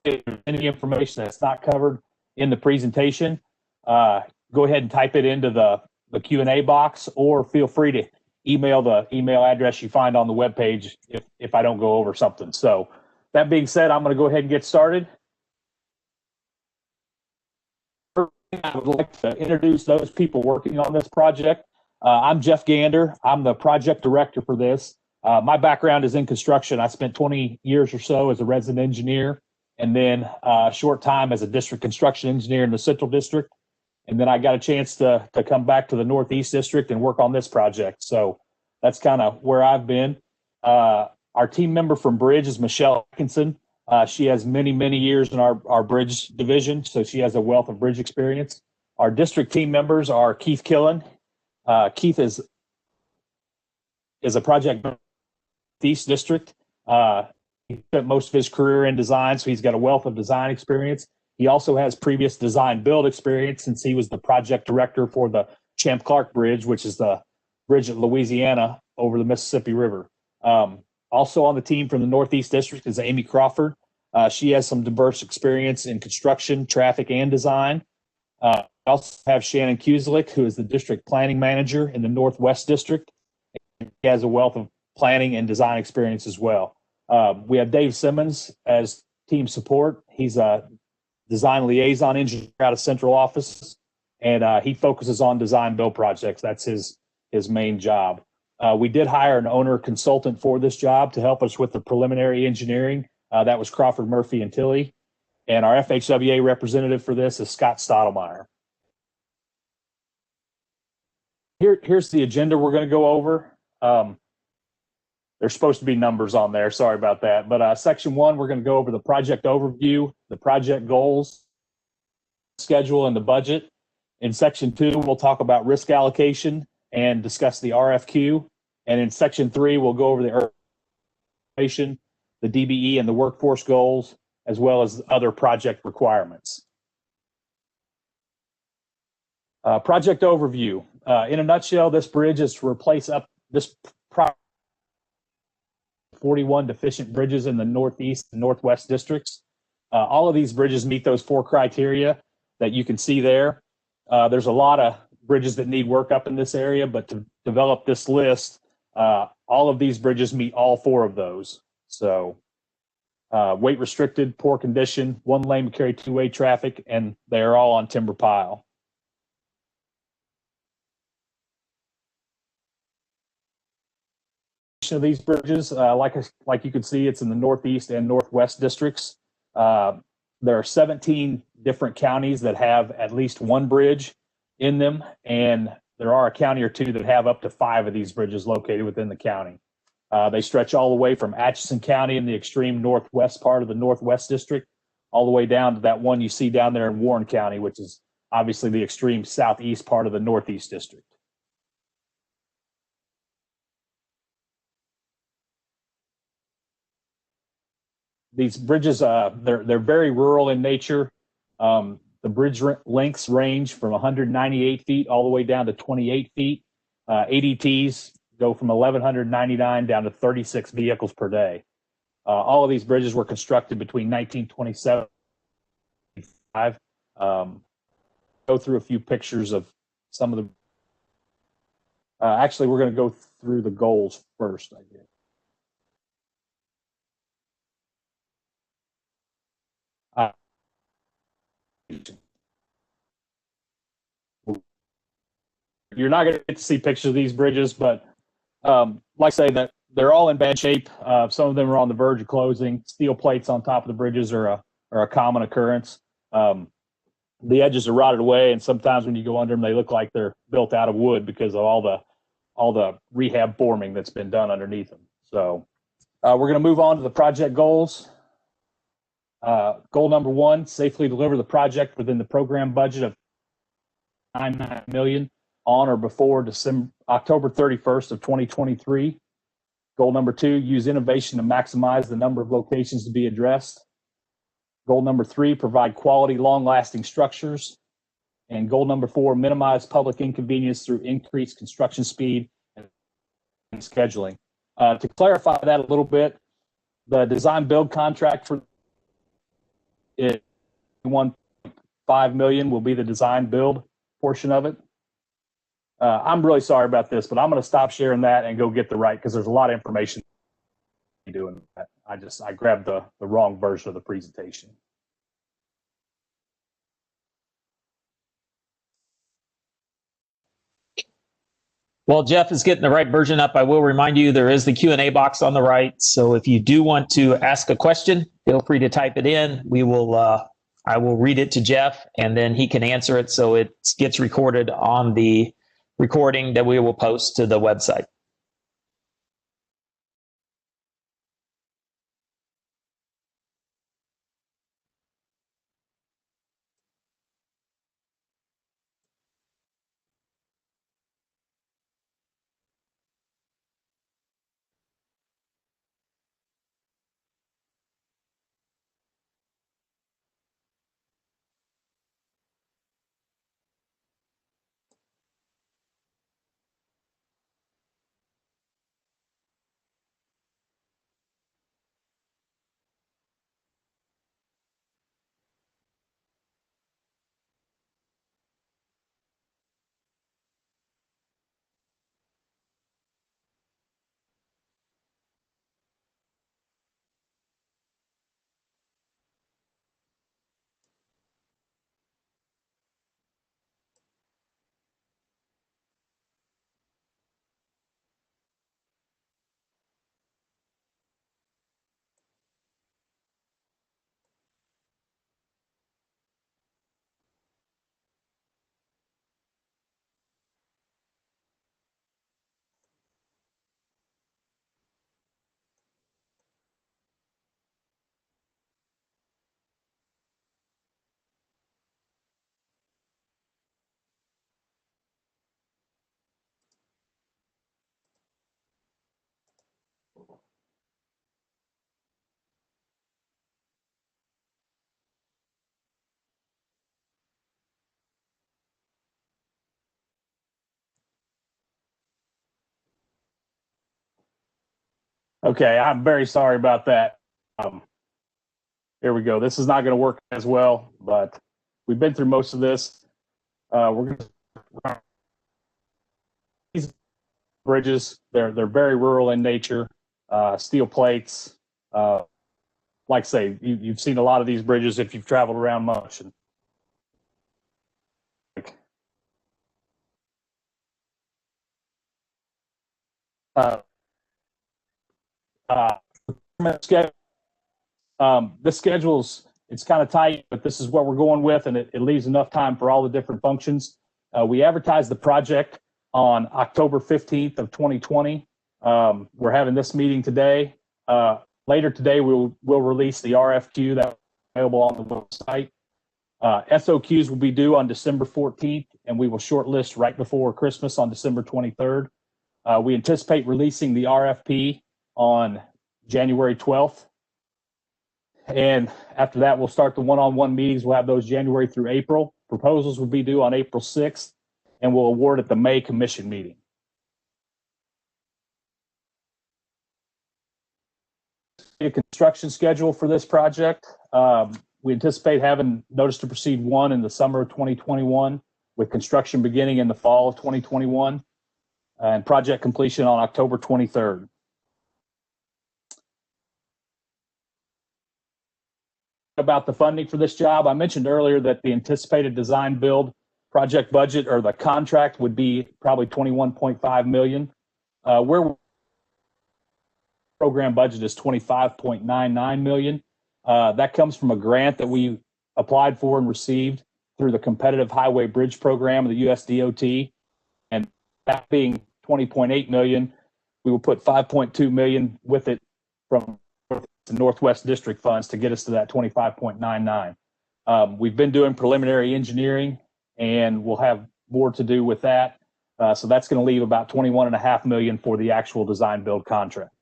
any information that's not covered in the presentation, go ahead and type it into the Q&A box, or feel free to email the email address you find on the webpage if I don't go over something. So that being said, I'm going to go ahead and get started. I would like to introduce those people working on this project. I'm Jeff Gander. I'm the project director for this. My background is in construction. I spent 20 years or so as a resident engineer, and then a short time as a district construction engineer in the Central District. And then I got a chance to come back to the Northeast District and work on this project. So that's kind of where I've been. Our team member from Bridge is Michelle Atkinson. She has many, many years in our Bridge division, so she has a wealth of Bridge experience. Our district team members are Keith Killen. Keith is a project East District. He spent most of his career in design, so he's got a wealth of design experience. He also has previous design build experience since he was the project director for the Champ Clark Bridge, which is the bridge in Louisiana over the Mississippi River. Also on the team from the Northeast District is Amy Crawford. She has some diverse experience in construction, traffic, and design. We also have Shannon Kuslik, who is the district planning manager in the Northwest District. He has a wealth of planning and design experience as well. We have Dave Simmons as team support. He's a design liaison engineer out of central office, and he focuses on design build projects. That's his main job. We did hire an owner consultant for this job to help us with the preliminary engineering. That was Crawford Murphy and Tilley. And our FHWA representative for this is Scott Stottlemyre. Here's the agenda we're going to go over. There's supposed to be numbers on there. Sorry about that. But section 1, we're going to go over the project overview, the project goals, schedule, and the budget. In section 2, we'll talk about risk allocation and discuss the RFQ. And in section 3, we'll go over the urbanization, the DBE, and the workforce goals, as well as other project requirements. Project overview. In a nutshell, this bridge is to replace this 41 deficient bridges in the Northeast and Northwest districts. All of these bridges meet those 4 criteria that you can see there. There's a lot of bridges that need work up in this area, but to develop this list, all of these bridges meet all 4 of those. So weight restricted, poor condition, 1 lane to carry 2-way traffic, and they're all on timber pile. Of these bridges, like you can see, it's in the Northeast and Northwest districts. There are 17 different counties that have at least 1 bridge in them, and there are a county or 2 that have up to 5 of these bridges located within the county. They stretch all the way from Atchison County in the extreme northwest part of the Northwest District, all the way down to that one you see down there in Warren County, which is obviously the extreme southeast part of the Northeast District. These bridges, they're very rural in nature. The bridge lengths range from 198 feet all the way down to 28 feet. ADTs go from 1,199 down to 36 vehicles per day. All of these bridges were constructed between 1927 and 1955. Go through a few pictures of some of the. Actually, we're going to go through the goals first, I guess. You're not going to get to see pictures of these bridges, but like I say, that they're all in bad shape. Some of them are on the verge of closing. Steel plates on top of the bridges are a common occurrence. The edges are rotted away, and sometimes when you go under them, they look like they're built out of wood because of all the rehab forming that's been done underneath them. So we're going to move on to the project goals. Goal number 1, safely deliver the project within the program budget of $99 million on or before October 31st of 2023. Goal number 2, use innovation to maximize the number of locations to be addressed. Goal number 3, provide quality, long-lasting structures. And goal number 4, minimize public inconvenience through increased construction speed and scheduling. To clarify that a little bit, the design build contract for $1.5 million will be the design build portion of it. I'm really sorry about this, but I'm going to stop sharing that and go get the right, because there's a lot of information doing that. I grabbed the wrong version of the presentation. While Jeff is getting the right version up, I will remind you there is the Q&A box on the right. So if you do want to ask a question, feel free to type it in. I will read it to Jeff, and then he can answer it, so it gets recorded on the recording that we will post to the website. Okay, I'm very sorry about that. Here we go. This is not going to work as well, but we've been through most of this. We're going to these bridges. They're very rural in nature. Steel plates. Like I say, you've seen a lot of these bridges if you've traveled around much. And this schedule's, it's kind of tight, but this is what we're going with, and it leaves enough time for all the different functions. We advertised the project on October 15th of 2020. We're having this meeting today. Later today, we'll release the RFQ that's available on the website. SOQs will be due on December 14th, and we will shortlist right before Christmas on December 23rd. We anticipate releasing the RFP on January 12th. And after that, we'll start the one-on-one meetings. We'll have those January through April. Proposals will be due on April 6th, and we'll award at the May commission meeting. A construction schedule for this project. We anticipate having notice to proceed 1 in the summer of 2021, with construction beginning in the fall of 2021, and project completion on October 23rd. About the funding for this job, I mentioned earlier that the anticipated design build project budget, or the contract, would be probably $21.5 million. Where program budget is $25.99 million. That comes from a grant that we applied for and received through the Competitive Highway Bridge Program of the US DOT. And that being $20.8 million, we will put $5.2 million with it from the Northwest District funds to get us to that $25.99. We've been doing preliminary engineering, and we'll have more to do with that. So that's going to leave about $21.5 million for the actual design build contract.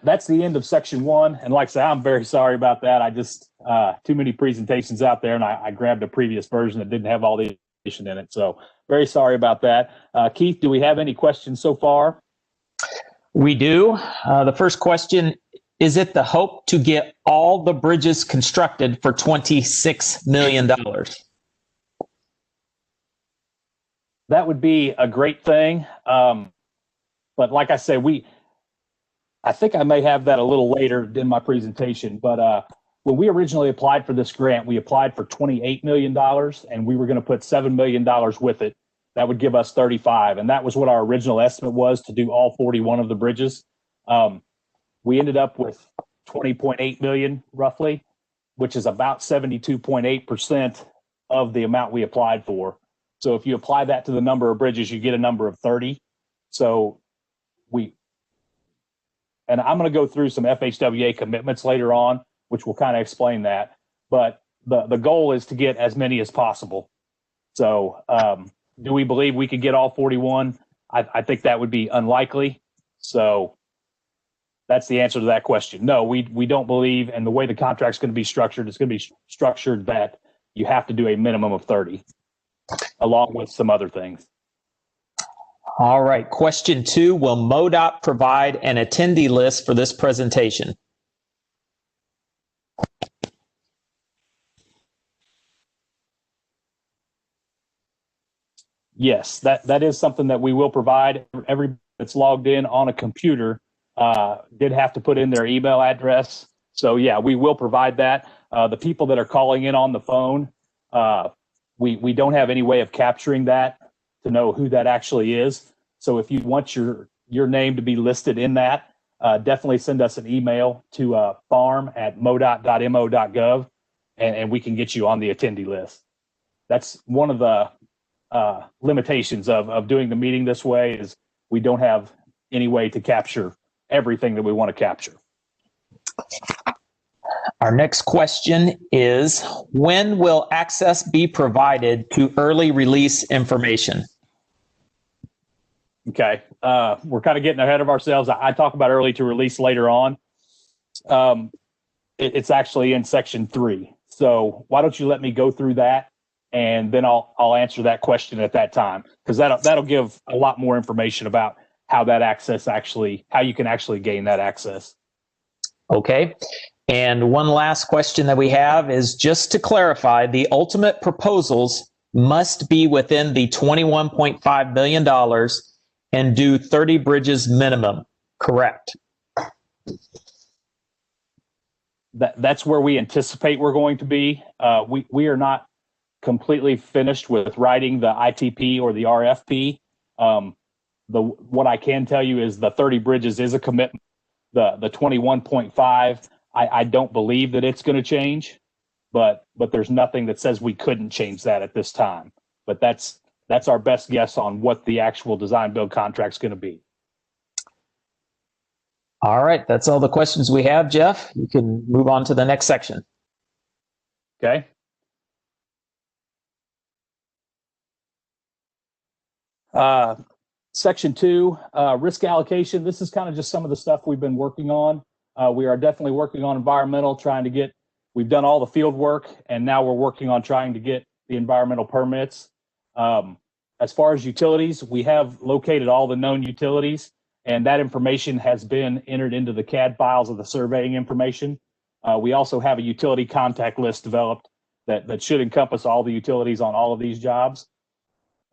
That's the end of section 1. And like I said, I'm very sorry about that. I just, too many presentations out there, and I grabbed a previous version that didn't have all the information in it. So very sorry about that. Keith, do we have any questions so far? We do. The first question, is it the hope to get all the bridges constructed for $26 million? That would be a great thing. But like I said, I think I may have that a little later in my presentation, but when we originally applied for this grant, we applied for $28 million and we were going to put $7 million with it. That would give us 35. And that was what our original estimate was to do all 41 of the bridges. We ended up with 20.8 million roughly, which is about 72.8% of the amount we applied for. So if you apply that to the number of bridges, you get a number of 30. So and I'm going to go through some FHWA commitments later on, which will kind of explain that. But the goal is to get as many as possible. So do we believe we could get all 41? I think that would be unlikely. So that's the answer to that question. No, we don't believe, and the way the contract's going to be structured, it's going to be structured that you have to do a minimum of 30, along with some other things. All right. Question 2, will MoDOT provide an attendee list for this presentation? Yes, that is something that we will provide. Everybody that's logged in on a computer did have to put in their email address. So yeah, we will provide that. The people that are calling in on the phone, we don't have any way of capturing that to know who that actually is. So if you want your name to be listed in that, definitely send us an email to farm@modot.mo.gov and we can get you on the attendee list. That's one of the limitations of doing the meeting this way is we don't have any way to capture everything that we want to capture. Our next question is, when will access be provided to early release information? Okay, we're kind of getting ahead of ourselves. I talk about early to release later on. It's actually in section 3. So why don't you let me go through that, and then I'll answer that question at that time, because that'll give a lot more information about how that access how you can actually gain that access. Okay. And one last question that we have is, just to clarify, the ultimate proposals must be within the $21.5 million and do 30 bridges minimum, correct? That's where we anticipate we're going to be. We are not completely finished with writing the ITP or the RFP. What I can tell you is the 30 bridges is a commitment. The 21.5, I don't believe that it's going to change, but there's nothing that says we couldn't change that at this time. But that's our best guess on what the actual design build contract's going to be. All right, that's all the questions we have, Jeff. You can move on to the next section. Okay. Section 2, risk allocation. This is kind of just some of the stuff we've been working on. We are definitely working on environmental, we've done all the field work, and now we're working on trying to get the environmental permits. As far as utilities, we have located all the known utilities, and that information has been entered into the CAD files of the surveying information. We also have a utility contact list developed that should encompass all the utilities on all of these jobs.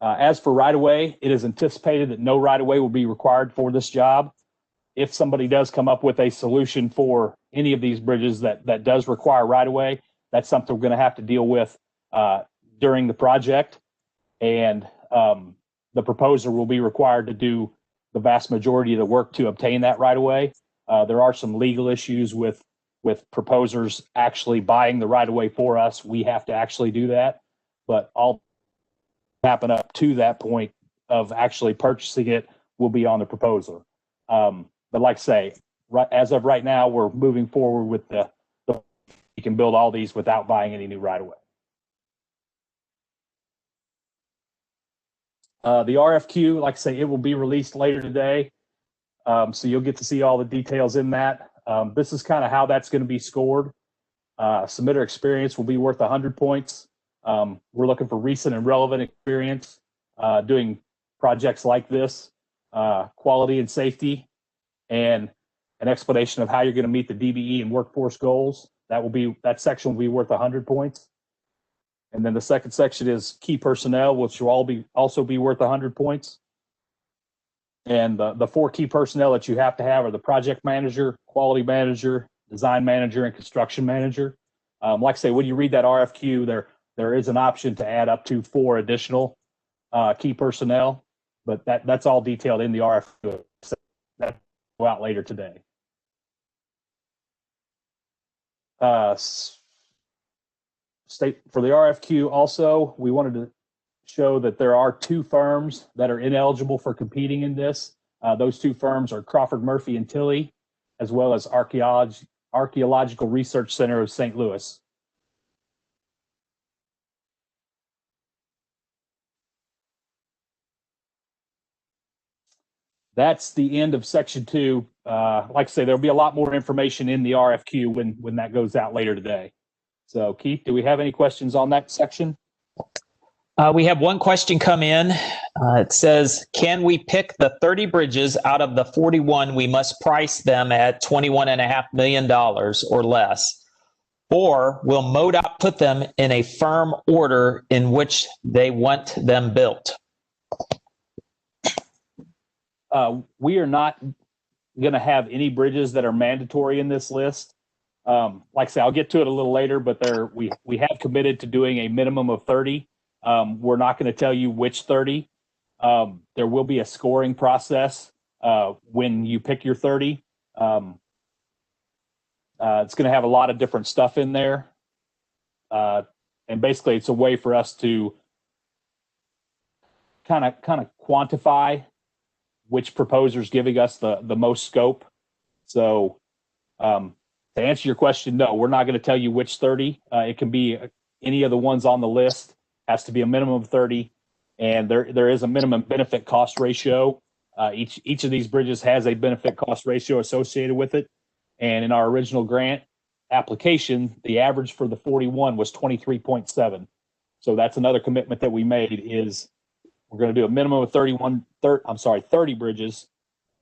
As for right-of-way, it is anticipated that no right-of-way will be required for this job. If somebody does come up with a solution for any of these bridges that does require right-of-way, that's something we're going to have to deal with during the project. And the proposer will be required to do the vast majority of the work to obtain that right-of-way. There are some legal issues with proposers actually buying the right-of-way for us. We have to actually do that, but all happen up to that point of actually purchasing it will be on the proposer. But like I say, as of right now, we're moving forward with you can build all these without buying any new right-of-way. The RFQ, like I say, it will be released later today. So you'll get to see all the details in that. This is kind of how that's going to be scored. Submitter experience will be worth 100 points. We're looking for recent and relevant experience doing projects like this. Quality and safety and an explanation of how you're going to meet the DBE and workforce goals. That section will be worth 100 points. And then the second section is key personnel, which will also be worth 100 points. And the 4 key personnel that you have to have are the project manager, quality manager, design manager, and construction manager. Like I say, when you read that RFQ, there is an option to add up to 4 additional key personnel, but that's all detailed in the RFQ. So that will go out later today. State for the RFQ also, we wanted to show that there are 2 firms that are ineligible for competing in this. Those 2 firms are Crawford Murphy and Tilley, as well as Archaeological Research Center of St. Louis. That's the end of section 2. Like I say, there'll be a lot more information in the RFQ when that goes out later today. So Keith, do we have any questions on that section? We have one question come in. It says, can we pick the 30 bridges out of the 41? We must price them at $21.5 million or less. Or will MoDOT put them in a firm order in which they want them built? We are not going to have any bridges that are mandatory in this list. Like I say, I'll get to it a little later, but we have committed to doing a minimum of 30. We're not going to tell you which 30. There will be a scoring process when you pick your 30. It's going to have a lot of different stuff in there. And basically, it's a way for us to kind of quantify which proposer is giving us the most scope. So to answer your question, no, we're not going to tell you which 30. It can be any of the ones on the list. Has to be a minimum of 30, and there is a minimum benefit cost ratio. Each of these bridges has a benefit cost ratio associated with it, and in our original grant application, the average for the 41 was 23.7. So that's another commitment that we made is we're going to do a minimum of 30 bridges,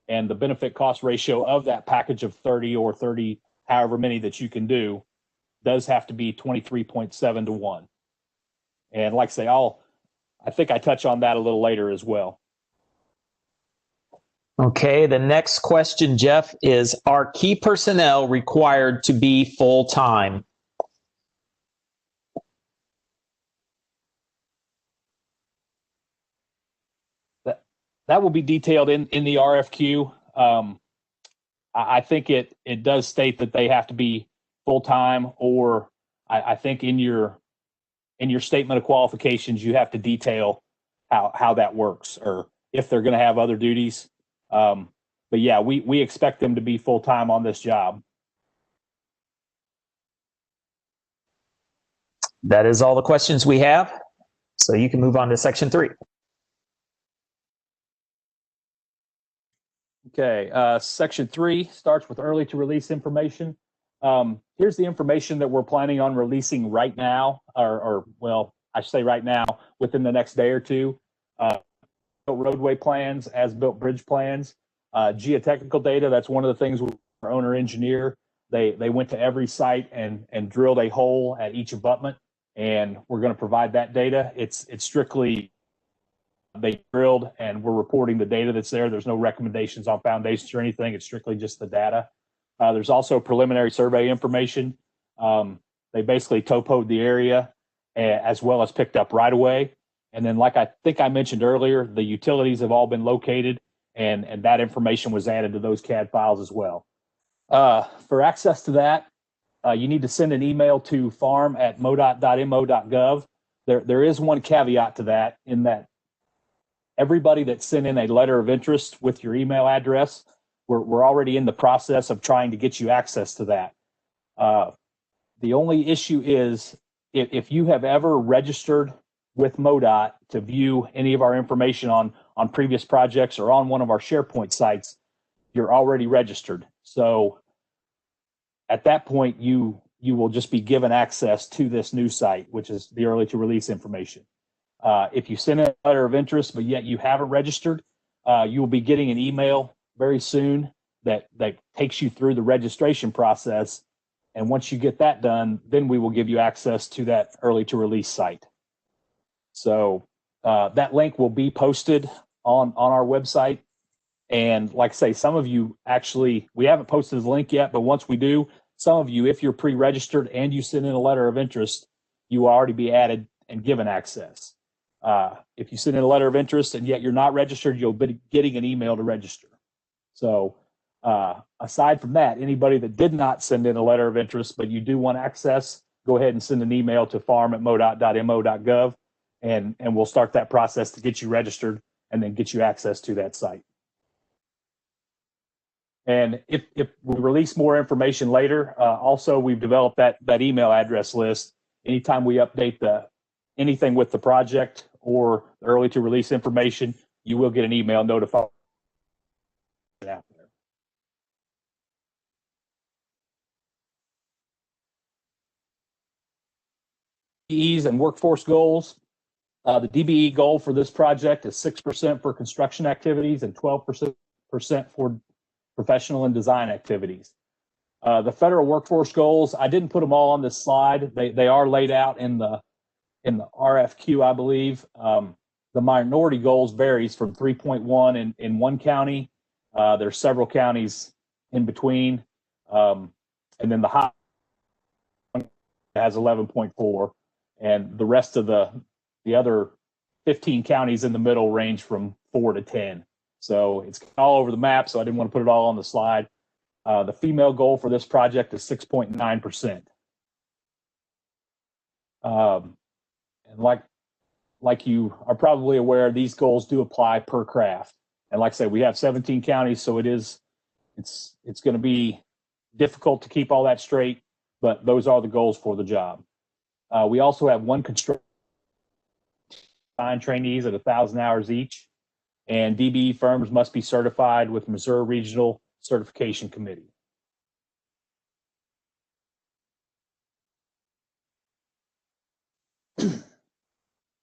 and the benefit cost ratio of that package of 30 or 30, however many that you can do, does have to be 23.7 to 1. And like I say, I think I touch on that a little later as well. Okay, the next question, Jeff, is are key personnel required to be full-time? That will be detailed in the RFQ. I think it does state that they have to be full-time, or I think in your statement of qualifications, you have to detail how that works, or if they're going to have other duties. But yeah, we expect them to be full-time on this job. That is all the questions we have. So you can move on to section 3. Okay, section 3 starts with early to release information. Here's the information that we're planning on releasing right now, or well, I should say right now, within the next day or two. Roadway plans, as-built bridge plans, geotechnical data. That's one of the things with our owner engineer. They went to every site and drilled a hole at each abutment, and we're going to provide that data. It's strictly they drilled, and we're reporting the data that's there. There's no recommendations on foundations or anything. It's strictly just the data. There's also preliminary survey information. They basically topoed the area as well as picked up right away. And then, like I think I mentioned earlier, the utilities have all been located, and that information was added to those CAD files as well. For access to that, you need to send an email to farm@modot.mo.gov. There is one caveat to that, in that everybody that sent in a letter of interest with your email address, we're already in the process of trying to get you access to that. The only issue is if you have ever registered with MoDOT to view any of our information on previous projects or on one of our SharePoint sites, you're already registered. So at that point, you will just be given access to this new site, which is the early to release information. If you send a letter of interest, but yet you haven't registered, you will be getting an email very soon that takes you through the registration process. And once you get that done, then we will give you access to that early to release site. So that link will be posted on our website. And like I say, some of you actually, we haven't posted the link yet, but once we do, some of you, if you're pre-registered and you send in a letter of interest, you will already be added and given access. If you send in a letter of interest and yet you're not registered, you'll be getting an email to register. So aside from that, anybody that did not send in a letter of interest, but you do want access, go ahead and send an email to farm@modot.mo.gov, and we'll start that process to get you registered and then get you access to that site. And if we release more information later, also we've developed that email address list. Anytime we update anything with the project or the early to release information, you will get an email notifying out there. DBEs and workforce goals. The DBE goal for this project is 6% for construction activities and 12% for professional and design activities. The federal workforce goals, I didn't put them all on this slide. They are laid out in the RFQ, I believe. The minority goals varies from 3.1 in one county. There's several counties in between. And then the high has 11.4. And the rest of the other 15 counties in the middle range from 4 to 10. So it's all over the map, so I didn't want to put it all on the slide. The female goal for this project is 6.9%. And like you are probably aware, these goals do apply per craft. And like I said, we have 17 counties, so it's going to be difficult to keep all that straight, but those are the goals for the job. We also have one construction trainees at 1,000 hours each, and DBE firms must be certified with Missouri Regional Certification Committee.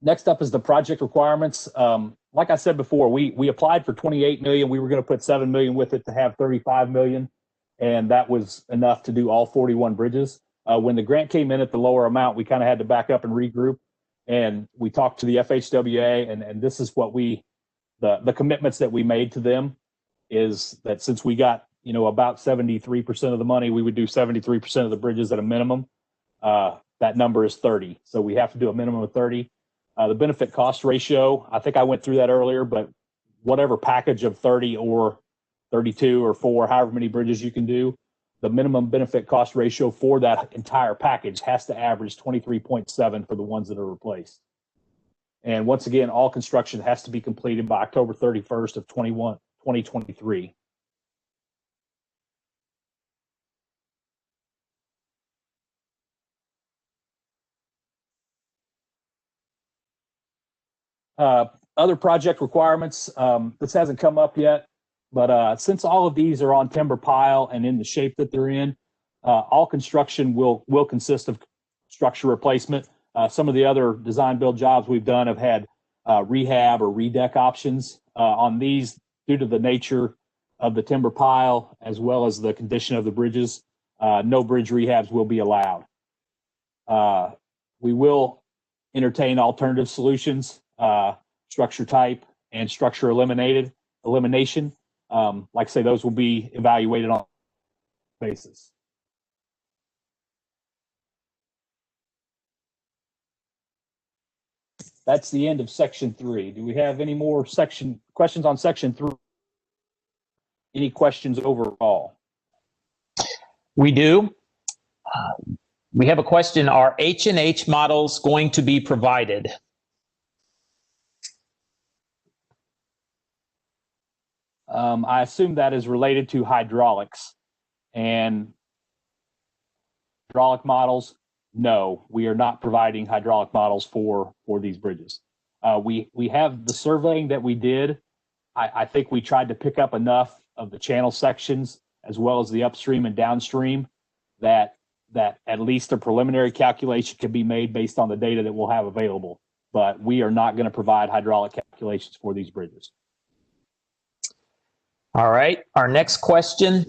Next up is the project requirements. Like I said before, we applied for 28 million. We were going to put 7 million with it to have 35 million, and that was enough to do all 41 bridges. When the grant came in at the lower amount, we kind of had to back up and regroup, and we talked to the FHWA, and this is what the commitments that we made to them is that since we got about 73% of the money, we would do 73% of the bridges at a minimum. That number is 30, so we have to do a minimum of 30. The benefit cost ratio, I think I went through that earlier, but whatever package of 30 or 32 or 4, however many bridges you can do, the minimum benefit cost ratio for that entire package has to average 23.7 for the ones that are replaced. And once again, all construction has to be completed by October 31st of 2023. Other project requirements, this hasn't come up yet, but since all of these are on timber pile and in the shape that they're in, all construction will consist of structure replacement. Some of the other design build jobs we've done have had rehab or redeck options. On these, due to the nature of the timber pile as well as the condition of the bridges, no bridge rehabs will be allowed. We will entertain alternative solutions, structure type and structure elimination. Like I say, those will be evaluated on basis. That's the end of section 3. Do we have any more questions on section 3? Any questions overall? We do. We have a question. Are H&H models going to be provided? I assume that is related to hydraulics. And hydraulic models, no, we are not providing hydraulic models for these bridges. We have the surveying that we did. I think we tried to pick up enough of the channel sections as well as the upstream and downstream that at least a preliminary calculation can be made based on the data that we'll have available. But we are not going to provide hydraulic calculations for these bridges. All right. Our next question.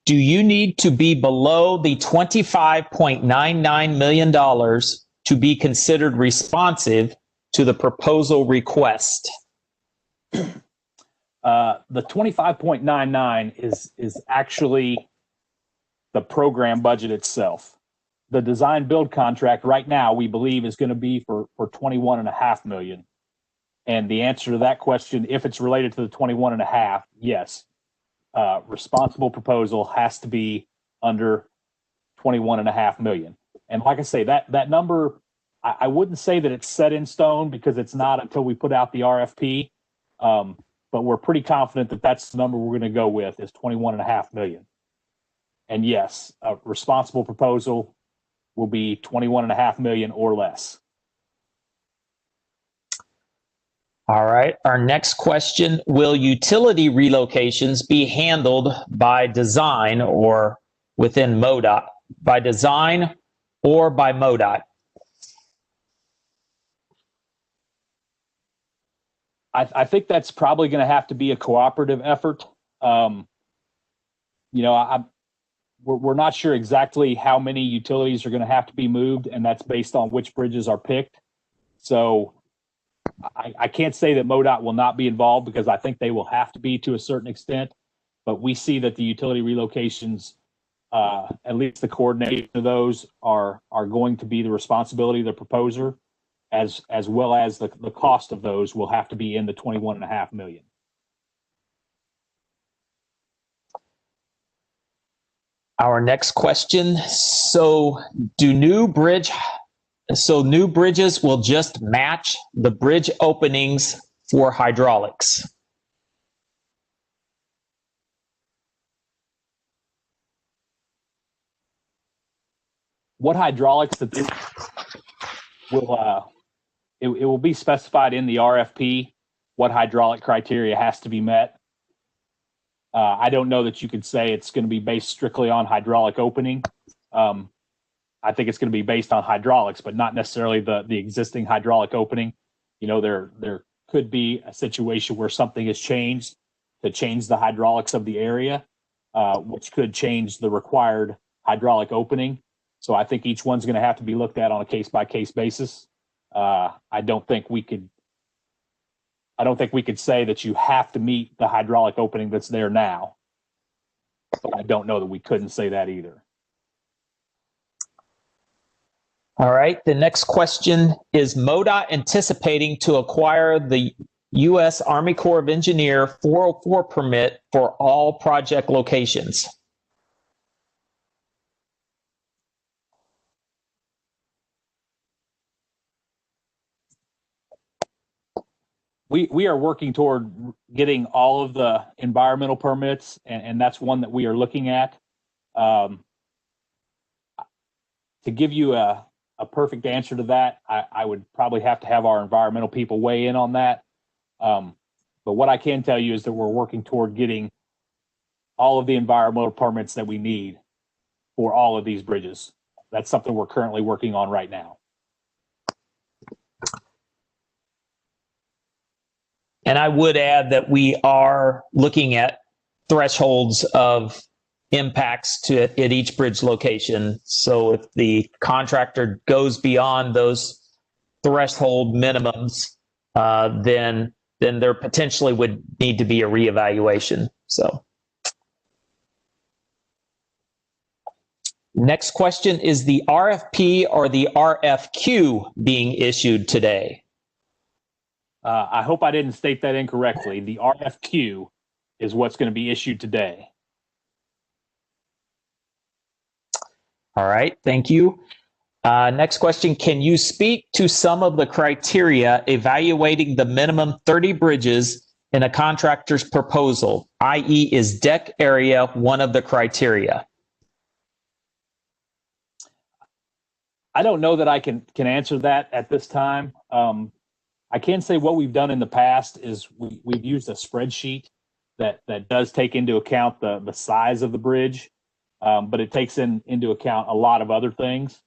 Do you need to be below the $25.99 million to be considered responsive to the proposal request? The 25.99 is actually the program budget itself. The design build contract right now, we believe, is going to be for 21.5 million. And the answer to that question, if it's related to the 21.5, yes. Responsible proposal has to be under 21.5 million. And like I say, that number, I wouldn't say that it's set in stone because it's not until we put out the RFP. But we're pretty confident that that's the number we're going to go with is 21.5 million. And yes, a responsible proposal will be 21.5 million or less. All right. Our next question, will utility relocations be handled by design or within MoDOT? By design or by MoDOT? I think that's probably going to have to be a cooperative effort. We're not sure exactly how many utilities are going to have to be moved, and that's based on which bridges are picked. So I can't say that MoDOT will not be involved because I think they will have to be to a certain extent. But we see that the utility relocations, at least the coordination of those, are going to be the responsibility of the proposer, as well as the cost of those will have to be in the 21.5 million. Our next question. So new bridges will just match the bridge openings for hydraulics? What hydraulics that this will it will be specified in the RFP what hydraulic criteria has to be met. I don't know that you could say it's going to be based strictly on hydraulic opening. I think it's going to be based on hydraulics, but not necessarily the existing hydraulic opening. There could be a situation where something is changed to change the hydraulics of the area, which could change the required hydraulic opening. So I think each one's going to have to be looked at on a case-by-case basis. I don't think we could say that you have to meet the hydraulic opening that's there now. But I don't know that we couldn't say that either. All right. The next question is MoDOT anticipating to acquire the U.S. Army Corps of Engineers 404 permit for all project locations? We are working toward getting all of the environmental permits, and that's one that we are looking at. To give you a perfect answer to that, I would probably have to have our environmental people weigh in on that. But what I can tell you is that we're working toward getting all of the environmental permits that we need for all of these bridges. That's something we're currently working on right now. And I would add that we are looking at thresholds of impacts at each bridge location. So if the contractor goes beyond those threshold minimums, then there potentially would need to be a reevaluation. So next question, is the RFP or the RFQ being issued today? I hope I didn't state that incorrectly. The RFQ is what's going to be issued today. All right, thank you. Next question, can you speak to some of the criteria evaluating the minimum 30 bridges in a contractor's proposal, i.e. is deck area one of the criteria? I don't know that I can answer that at this time. I can say what we've done in the past is we've used a spreadsheet that does take into account the size of the bridge, but it takes into account a lot of other things.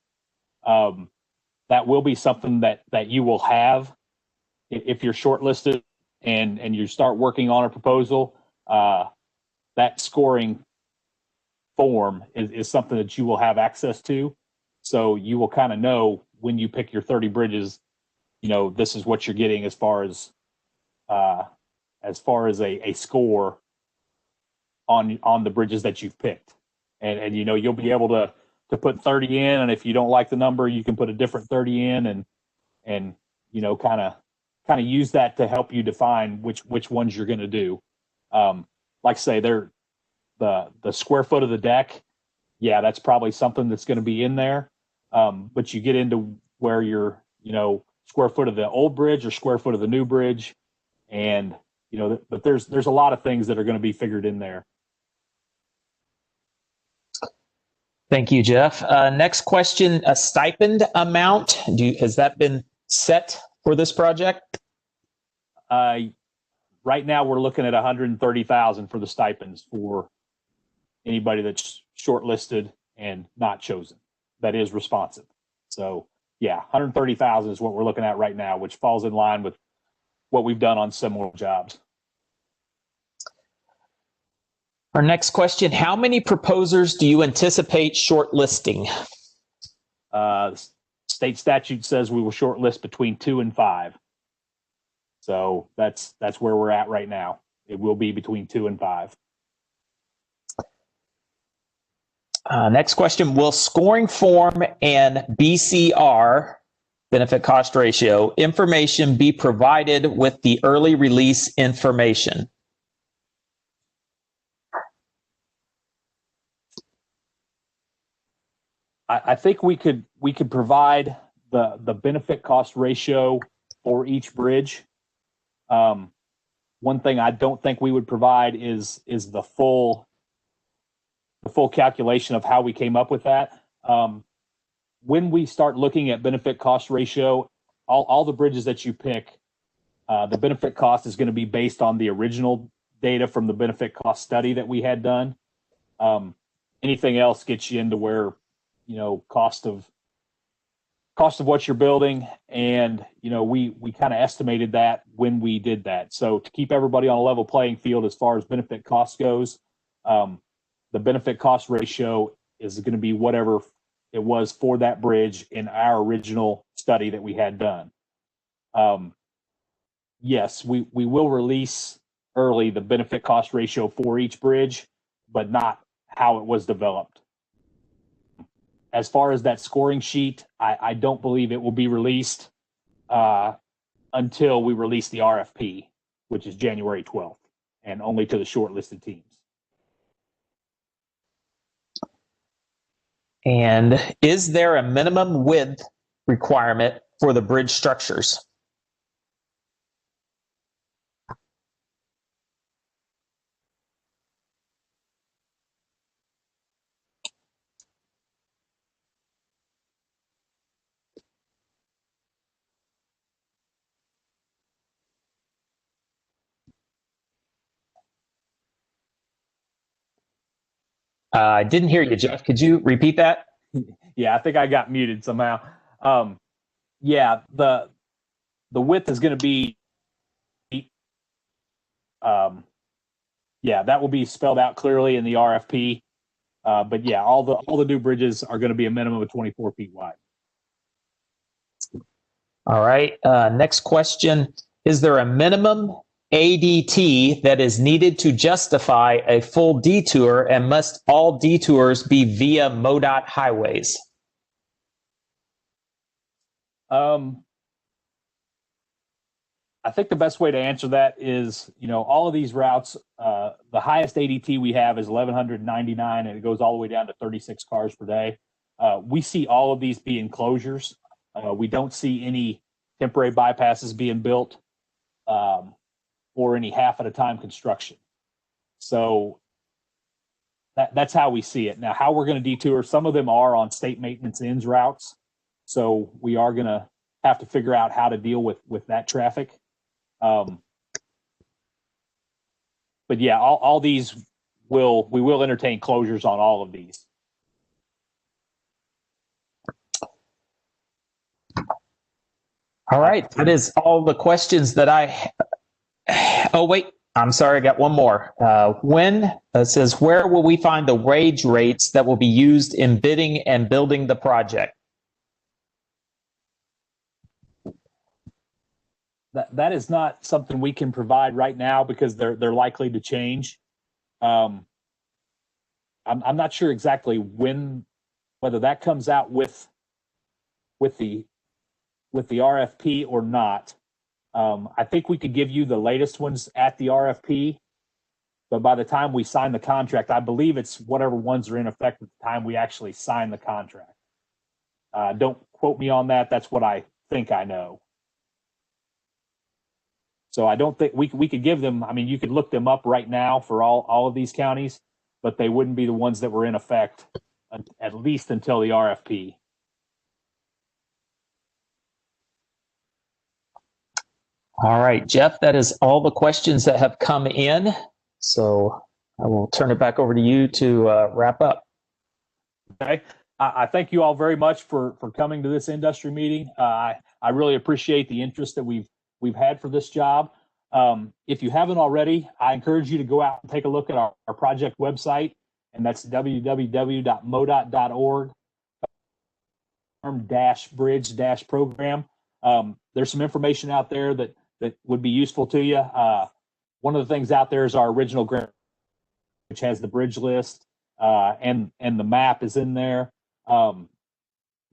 That will be something that you will have if you're shortlisted and you start working on a proposal. that scoring form is something that you will have access to. So you will kind of know when you pick your 30 bridges, this is what you're getting as far as a score on the bridges that you've picked. And you'll be able to put 30 in, and if you don't like the number, you can put a different 30 in and kind of use that to help you define which ones you're going to do. Like I say, they're the square foot of the deck. Yeah, that's probably something that's going to be in there. But you get into where you're, square foot of the old bridge or square foot of the new bridge. And, but there's a lot of things that are going to be figured in there. Thank you, Jeff. Next question, a stipend amount. Has that been set for this project? Right now we're looking at $130,000 for the stipends for anybody that's shortlisted and not chosen, that is responsive. So yeah, $130,000 is what we're looking at right now, which falls in line with what we've done on similar jobs. Our next question, how many proposers do you anticipate shortlisting? State statute says we will shortlist between 2 and 5. So that's where we're at right now. It will be between 2 and 5. Next question, will scoring form and BCR, benefit cost ratio, information be provided with the early release information? I think we could provide the benefit cost ratio for each bridge. One thing I don't think we would provide is the full calculation of how we came up with that. When we start looking at benefit cost ratio, all the bridges that you pick, the benefit cost is going to be based on the original data from the benefit cost study that we had done. Anything else gets you into where, cost of what you're building. And, we kind of estimated that when we did that. So to keep everybody on a level playing field as far as benefit cost goes, the benefit cost ratio is going to be whatever it was for that bridge in our original study that we had done. Yes, we will release early the benefit cost ratio for each bridge, but not how it was developed. As far as that scoring sheet, I don't believe it will be released until we release the RFP, which is January 12th, and only to the shortlisted teams. And is there a minimum width requirement for the bridge structures? I didn't hear you, Jeff. Could you repeat that? Yeah, I think I got muted somehow. Yeah, the width is going to be, yeah, that will be spelled out clearly in the RFP. But yeah, all the new bridges are going to be a minimum of 24 feet wide. All right. Next question. Is there a minimum ADT that is needed to justify a full detour, and must all detours be via MoDOT highways? I think the best way to answer that is, all of these routes, the highest ADT we have is 1,199, and it goes all the way down to 36 cars per day. We see all of these being closures. We don't see any temporary bypasses being built, or any half at a time construction. So that's how we see it. Now, how we're going to detour, some of them are on state maintenance ends routes. So we are going to have to figure out how to deal with that traffic. But yeah, all these we will entertain closures on all of these. All right. That is all the questions that oh, wait. I'm sorry, I got one more. When it says, where will we find the wage rates that will be used in bidding and building the project? That is not something we can provide right now because they're likely to change. I'm not sure exactly whether that comes out with the RFP or not. I think we could give you the latest ones at the RFP, but by the time we sign the contract, I believe it's whatever ones are in effect at the time we actually sign the contract. Don't quote me on that. That's what I think I know. So I don't think we could give them. I mean, you could look them up right now for all of these counties, but they wouldn't be the ones that were in effect at least until the RFP. All right, Jeff, that is all the questions that have come in. So I will turn it back over to you to wrap up. Okay. I thank you all very much for coming to this industry meeting. I really appreciate the interest that we've had for this job. If you haven't already, I encourage you to go out and take a look at our project website, and that's www.modot.org bridge-program. There's some information out there that would be useful to you. One of the things out there is our original grant, which has the bridge list, and the map is in there.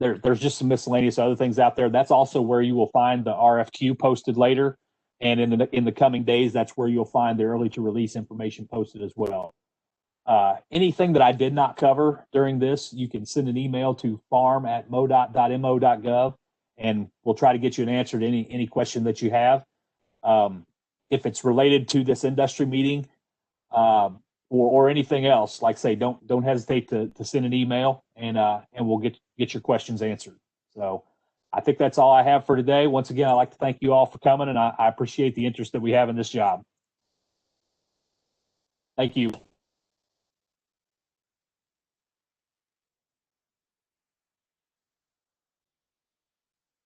There's just some miscellaneous other things out there. That's also where you will find the RFQ posted later, and in the coming days, that's where you'll find the early to release information posted as well. Anything that I did not cover during this, you can send an email to farm@modot.mo.gov, and we'll try to get you an answer to any question that you have. If it's related to this industry meeting, or anything else, like say, don't hesitate to send an email, and we'll get your questions answered. So I think that's all I have for today. Once again, I'd like to thank you all for coming, and I appreciate the interest that we have in this job. Thank you.